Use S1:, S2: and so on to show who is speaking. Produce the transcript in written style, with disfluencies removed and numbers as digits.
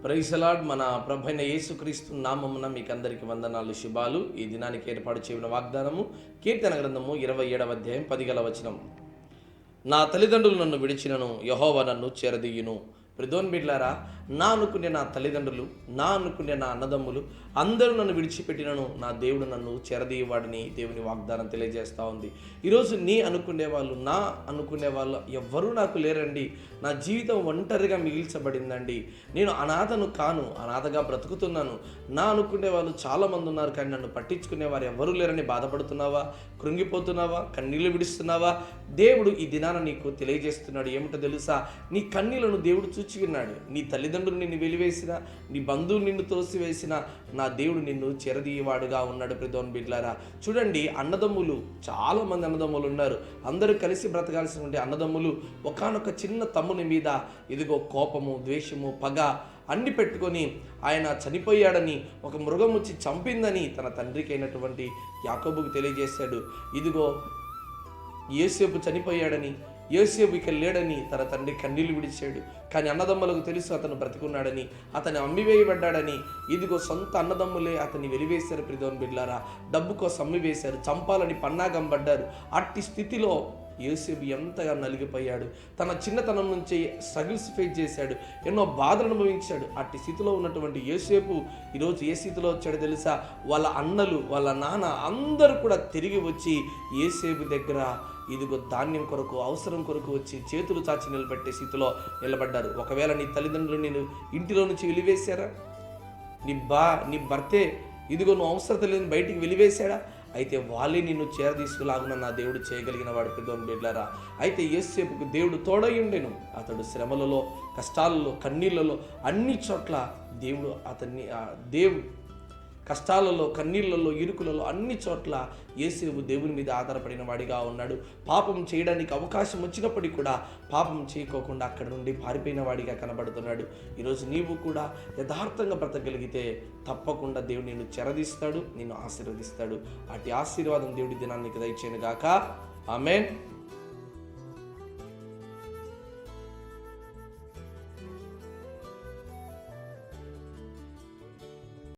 S1: Praise the lord. మన ప్రభువైన యేసుక్రీస్తు నామమున మీకు అందరికీ వందనాలు, శుభాలు. ఈ దినానికి ఏర్పాటు చేయబడిన వాగ్దానము కీర్తన గ్రంథము 27వ అధ్యాయం 10వ వచనం. నా తల్లిదండ్రులు నన్ను విడిచినను, యెహోవా నన్ను చేరదీయును. ప్రిదోన్ బిడ్లారా, నా అనుకునే నా తల్లిదండ్రులు, నా అనుకునే నా అన్నదమ్ములు అందరూ నన్ను విడిచిపెట్టినను నా దేవుడు నన్ను చేరదీయవాడని దేవుని వాగ్దానం తెలియజేస్తూ ఉంది. ఈరోజు నీ అనుకునే వాళ్ళు, నా అనుకునే వాళ్ళు ఎవ్వరూ నాకు లేరండి. నా జీవితం ఒంటరిగా మిగిల్చబడిందండి. నేను అనాథను కాను, అనాథగా బ్రతుకుతున్నాను. నా అనుకునే వాళ్ళు చాలామంది ఉన్నారు, కానీ నన్ను పట్టించుకునే వారు ఎవ్వరూ లేరని బాధపడుతున్నావా, కృంగిపోతున్నావా, కన్నీళ్లు విడుస్తున్నావా? దేవుడు ఈ దినాన నీకు తెలియజేస్తున్నాడు. ఏమిటో తెలుసా? నీ కన్నీళ్లను దేవుడు చూచి ఉన్నాడు. నీ తల్లిదండ్రులు నిన్ను వెలివేసిన, నీ బంధువులు నిన్ను తోసివేసిన నా దేవుడు నిన్ను చెరదీయవాడుగా ఉన్నాడు. ప్రిదోన్ బిడ్లారా, చూడండి, అన్నదమ్ములు, చాలామంది అన్నదమ్ములు ఉన్నారు. అందరూ కలిసి బ్రతకాల్సినటువంటి అన్నదమ్ములు ఒకానొక చిన్న తమ్ముని మీద ఇదిగో కోపము, ద్వేషము, పగ అన్ని పెట్టుకొని ఆయన చనిపోయాడని, ఒక మృగం వచ్చి చంపిందని తన తండ్రికి అయినటువంటి యాకోబుకు తెలియజేశాడు. ఇదిగో యోసేపు చనిపోయాడని, యోసేపు ఇక లేడని తన తండ్రి కన్నీళ్లు విడిచాడు. కానీ అన్నదమ్ములకు తెలుసు అతను బ్రతికున్నాడని, అతను అమ్మివేయబడ్డాడని. ఇదిగో సొంత అన్నదమ్ములే అతన్ని వెలివేశారు. ప్రిదోన్ బిడ్లారా, డబ్బు కోసం అమ్మివేశారు, చంపాలని పన్నాగం పడ్డారు. అట్టి స్థితిలో యోసేపు ఎంతగా నలిగిపోయాడు. తన చిన్నతనం నుంచి స్ట్రగుల్స్ ఫేస్ చేశాడు, ఎన్నో బాధలు అనుభవించాడు. అట్టి స్థితిలో ఉన్నటువంటి యోసేపు ఈరోజు ఏ స్థితిలో వచ్చాడో తెలుసా? వాళ్ళ అన్నలు, వాళ్ళ నాన్న అందరూ కూడా తిరిగి వచ్చి యోసేపు దగ్గర ఇదిగో ధాన్యం కొరకు, అవసరం కొరకు వచ్చి చేతులు చాచి నిలబెట్టే స్థితిలో నిలబడ్డారు. ఒకవేళ నీ తల్లిదండ్రులు నేను ఇంటిలో నుంచి వెలివేశారా? నీ భర్తే ఇదిగో నువ్వు అవసరత లేని బయటికి వెలివేశాడా? అయితే వాళ్ళే నిన్ను చేరదీసుకులాగున నా దేవుడు చేయగలిగిన వాడు. ప్రిదోన్ బిడ్లారా, అయితే యోసేపుకు దేవుడు తోడై ఉండెను. అతడు శ్రమలలో, కష్టాలలో, కన్నీళ్లలో అన్ని చోట్ల దేవుడు అతన్ని కష్టాలలో, కన్నీళ్లలో, ఇరుకులలో అన్ని చోట్ల యోసేపు దేవుని మీద ఆధారపడిన వాడిగా ఉన్నాడు. పాపం చేయడానికి అవకాశం వచ్చినప్పటికీ కూడా పాపం చేయకోకుండా అక్కడ నుండి పారిపోయిన వాడిగా కనబడుతున్నాడు. ఈరోజు నీవు కూడా యథార్థంగా బ్రతకగలిగితే తప్పకుండా దేవుడు నిన్ను చెరదీస్తాడు, నిన్ను ఆశీర్వదిస్తాడు. అటు ఆశీర్వాదం దేవుడి దినానికి దయచేయను గాక. ఆమేన్.